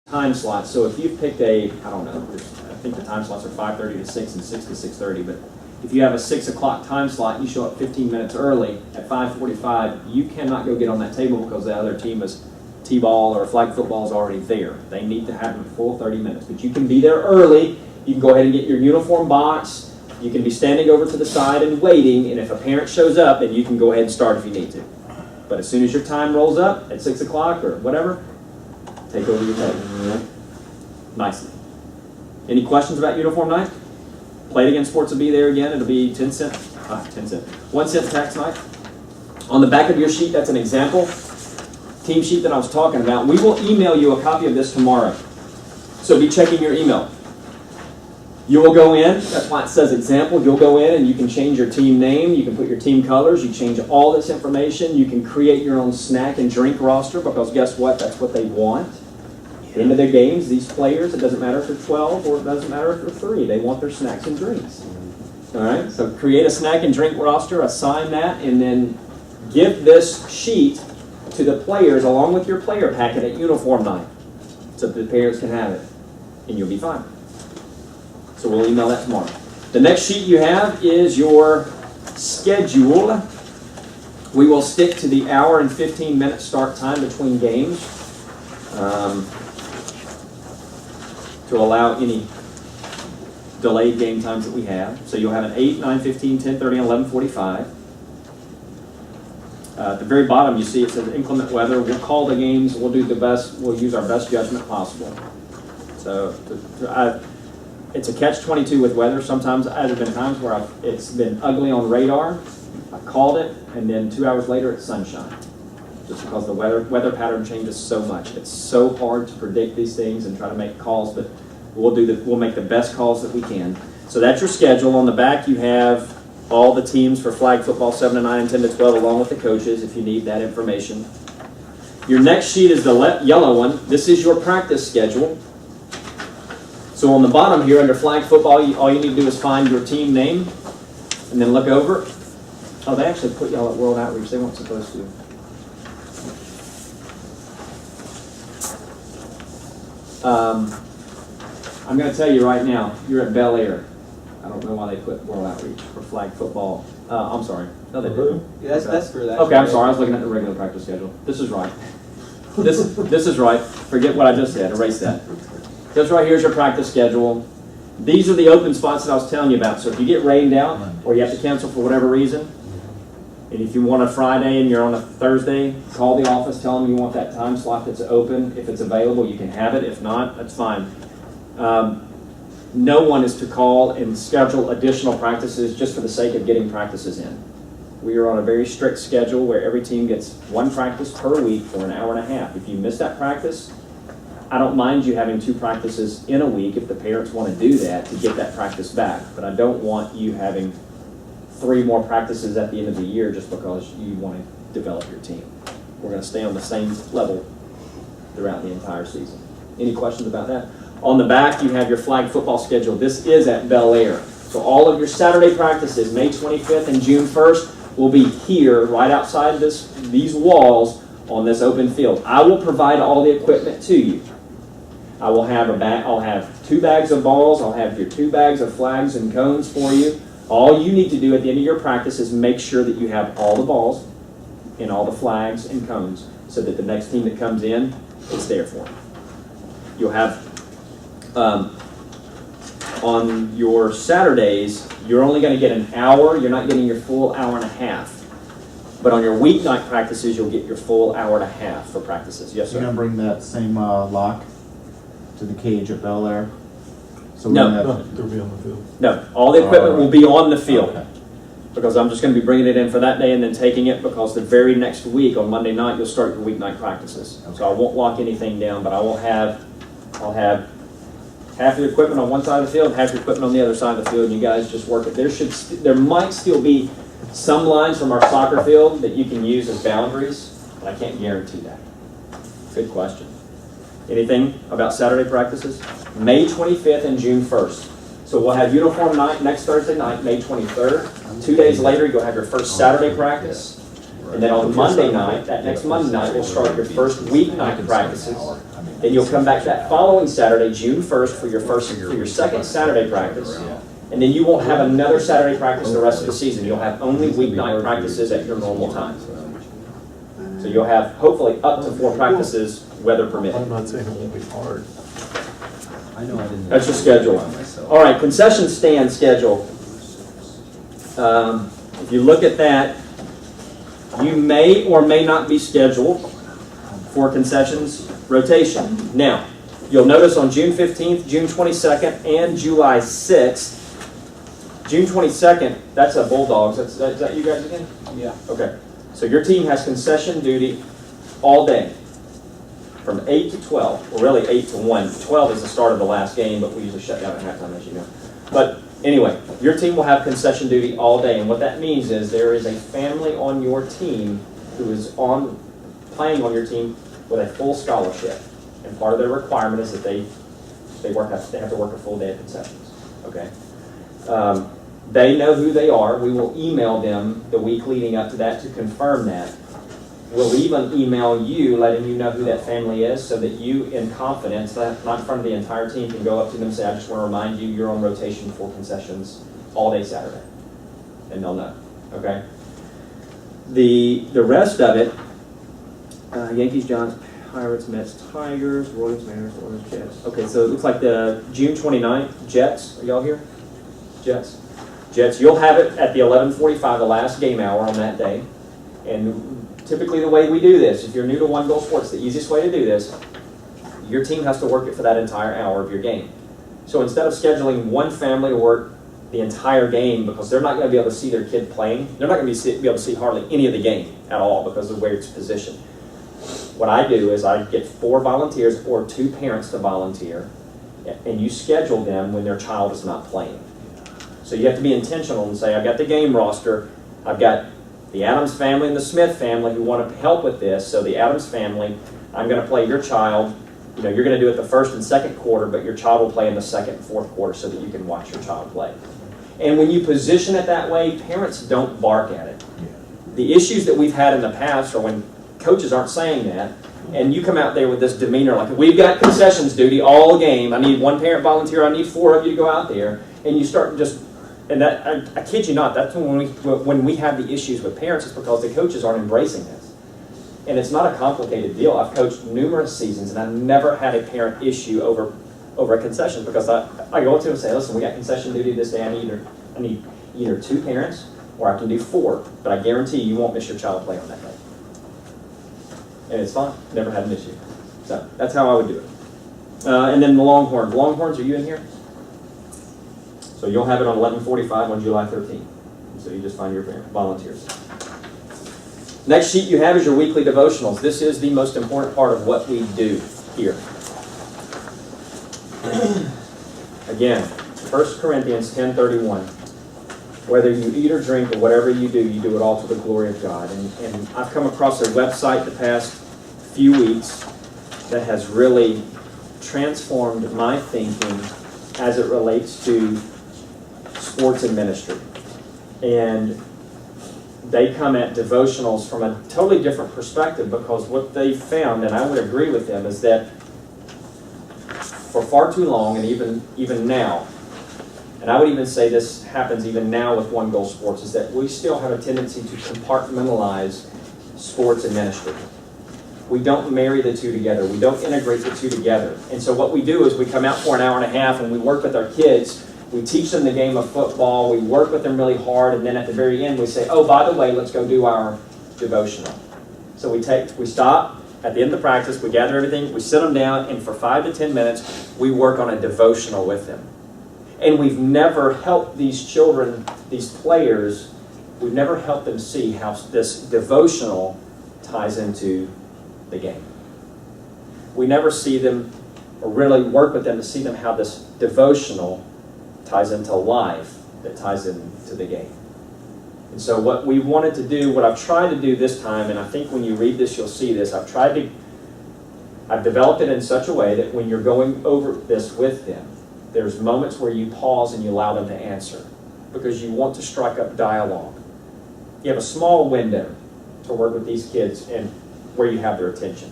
time slots. So if you've picked a, I don't know, I think the time slots are 5:30 to 6 and 6 to 6:30, but if you have a 6 o'clock time slot and you show up 15 minutes early at 5:45, you cannot go get on that table because the other team is T-ball or flag football is already there. They need to have a full 30 minutes. But you can be there early. You can go ahead and get your uniform box. You can be standing over to the side and waiting, and if a parent shows up, then you can go ahead and start if you need to. But as soon as your time rolls up at 6 o'clock or whatever, take over your table. Nicely. Any questions about uniform night? Play It Again Sports will be there again. It'll be 10 cent. 1 cent tax night. On the back of your sheet, that's an example team sheet that I was talking about. We will email you a copy of this tomorrow. So be checking your email. You will go in, that's why it says example, you'll go in and you can change your team name, you can put your team colors, you change all this information, you can create your own snack and drink roster because guess what, that's what they want. At the end of their games, these players, it doesn't matter if they're 12 or it doesn't matter if they're 3, they want their snacks and drinks. Alright, so create a snack and drink roster, assign that, and then give this sheet to the players along with your player packet at uniform night so that the parents can have it and you'll be fine. So we'll email that tomorrow. The next sheet you have is your schedule. We will stick to the hour and 15-minute start time between games to allow any delayed game times that we have. So you'll have an 8, 9:15, 10:30, and 11:45. At the very bottom you see it says inclement weather. We'll call the games. We'll do the best. We'll use our best judgment possible. So it's a catch-22 with weather. Sometimes there have been times where it's been ugly on radar. I called it, and then 2 hours later it's sunshine. Just because the weather pattern changes so much. It's so hard to predict these things and try to make calls, but we'll make the best calls that we can. So that's your schedule. On the back you have all the teams for flag football 7 to 9 and 10 to 12 along with the coaches if you need that information. Your next sheet is the yellow one. This is your practice schedule. So on the bottom here under flag football, all you need to do is find your team name and then look over. Oh, they actually put y'all at World Outreach. They weren't supposed to. I'm going to tell you right now, you're at Bel Air. I don't know why they put World Outreach for flag football. I'm sorry. No, they didn't. Yeah, that's for that. Okay, I'm sorry. I was looking at the regular practice schedule. This is right. This is right. Forget what I just said. Erase that. This right here is your practice schedule. These are the open spots that I was telling you about. So if you get rained out or you have to cancel for whatever reason, and if you want a Friday and you're on a Thursday, call the office, tell them you want that time slot that's open. If it's available, you can have it. If not, that's fine. No one is to call and schedule additional practices just for the sake of getting practices in. We are on a very strict schedule where every team gets 1 practice per week for an hour and a half. If you miss that practice, I don't mind you having 2 practices in a week if the parents want to do that to get that practice back. But I don't want you having 3 more practices at the end of the year just because you want to develop your team. We're going to stay on the same level throughout the entire season. Any questions about that? On the back, you have your flag football schedule. This is at Bel Air. So all of your Saturday practices, May 25th and June 1st, will be here right outside these walls on this open field. I will provide all the equipment to you. I will have I'll have 2 bags of balls. I'll have your 2 bags of flags and cones for you. All you need to do at the end of your practice is make sure that you have all the balls and all the flags and cones so that the next team that comes in, it's there for them. You'll have, on your Saturdays, you're only going to get an hour. You're not getting your full hour and a half. But on your weeknight practices, you'll get your full hour and a half for practices. Yes, sir? You're going to bring that same lock to the cage at Bel Air? So No. They'll be on the field. No, all the equipment will be on the field. Okay. Because I'm just going to be bringing it in for that day and then taking it because the very next week on Monday night you'll start your weeknight practices. Okay. So I won't lock anything down, but I'll have half your equipment on one side of the field, half your equipment on the other side of the field, and you guys just work it. There might still be some lines from our soccer field that you can use as boundaries, but I can't guarantee that. Good question. Anything about Saturday practices? May 25th and June 1st. So we'll have uniform night next Thursday night, May 23rd. 2 days later, you'll have your first Saturday practice. And then on Monday night, that next Monday night, we'll start your first weeknight practices. Then you'll come back that following Saturday, June 1st, for your second Saturday practice. And then you won't have another Saturday practice the rest of the season. You'll have only weeknight practices at your normal time. So you'll have hopefully up to 4 practices, weather permitting. I'm not saying it won't be hard. I know I didn't. That's your schedule. All right, concession stand schedule. If you look at that, you may or may not be scheduled for concessions rotation. Now, you'll notice on June 15th, June 22nd, and July 6th, June 22nd, that's a Bulldogs. Is that you guys again? Yeah. Okay. So your team has concession duty all day from 8 to 12. Well, really 8 to 1. 12 is the start of the last game, but we usually shut down at halftime, as you know. But anyway, your team will have concession duty all day. And what that means is there is a family on your team who is playing on your team with a full scholarship. And part of their requirement is that they have to work a full day of concessions. Okay? They know who they are. We will email them the week leading up to that to confirm that. We'll even email you letting you know who that family is so that you, in confidence, not in front of the entire team, can go up to them and say, I just want to remind you you're on rotation for concessions all day Saturday. And they'll know. Okay? The rest of it, Yankees, Giants, Pirates, Mets, Tigers, Royals, Mariners, Oilers, Jets. Okay, so it looks like the June 29th, Jets. Are y'all here? Jets. You'll have it at the 11:45, the last game hour on that day. And typically the way we do this, if you're new to One Goal Sports, the easiest way to do this, your team has to work it for that entire hour of your game. So instead of scheduling one family to work the entire game because they're not going to be able to see their kid playing, they're not going to be able to see hardly any of the game at all because of where it's positioned. What I do is I get 4 volunteers or 2 parents to volunteer, and you schedule them when their child is not playing. So you have to be intentional and say, I've got the game roster, I've got the Adams family and the Smith family who want to help with this. So the Adams family, I'm going to play your child. You know, you're going to do it the first and second quarter, but your child will play in the second and fourth quarter so that you can watch your child play. And when you position it that way, parents don't bark at it. The issues that we've had in the past are when coaches aren't saying that, and you come out there with this demeanor like, we've got concessions duty all game, I need 1 parent volunteer, I need 4 of you to go out there, and you start just, and that, I kid you not, that's when we have the issues with parents, it's because the coaches aren't embracing this. And it's not a complicated deal. I've coached numerous seasons, and I've never had a parent issue over a concession because I go up to them and say, listen, we got concession duty this day, I need either 2 parents, or I can do 4, but I guarantee you won't miss your child play on that day. And it's fine. Never had an issue. So that's how I would do it. And then the Longhorns. Longhorns, are you in here? So you'll have it on 11:45 on July 13th. So you just find your volunteers. Next sheet you have is your weekly devotionals. This is the most important part of what we do here. Again, 1 Corinthians 10:31. Whether you eat or drink or whatever you do it all to the glory of God. And I've come across a website the past few weeks that has really transformed my thinking as it relates to sports and ministry. And they come at devotionals from a totally different perspective because what they found, and I would agree with them, is that for far too long, and even now, and I would even say this happens even now with One Goal Sports, is that we still have a tendency to compartmentalize sports and ministry. We don't marry the two together. We don't integrate the two together. And so what we do is we come out for an hour and a half and we work with our kids. We teach them the game of football. We work with them really hard. And then at the very end we say, oh, by the way, let's go do our devotional. So we stop at the end of the practice. We gather everything. We sit them down. And for 5 to 10 minutes, we work on a devotional with them. And we've never helped these children, these players, we've never helped them see how this devotional ties into the game. We never see them or really work with them to see them how this devotional ties into life, that ties into the game. And so what we wanted to do, what I've tried to do this time, and I think when you read this you'll see this, I've developed it in such a way that when you're going over this with them, there's moments where you pause and you allow them to answer because you want to strike up dialogue. You have a small window to work with these kids and where you have their attention.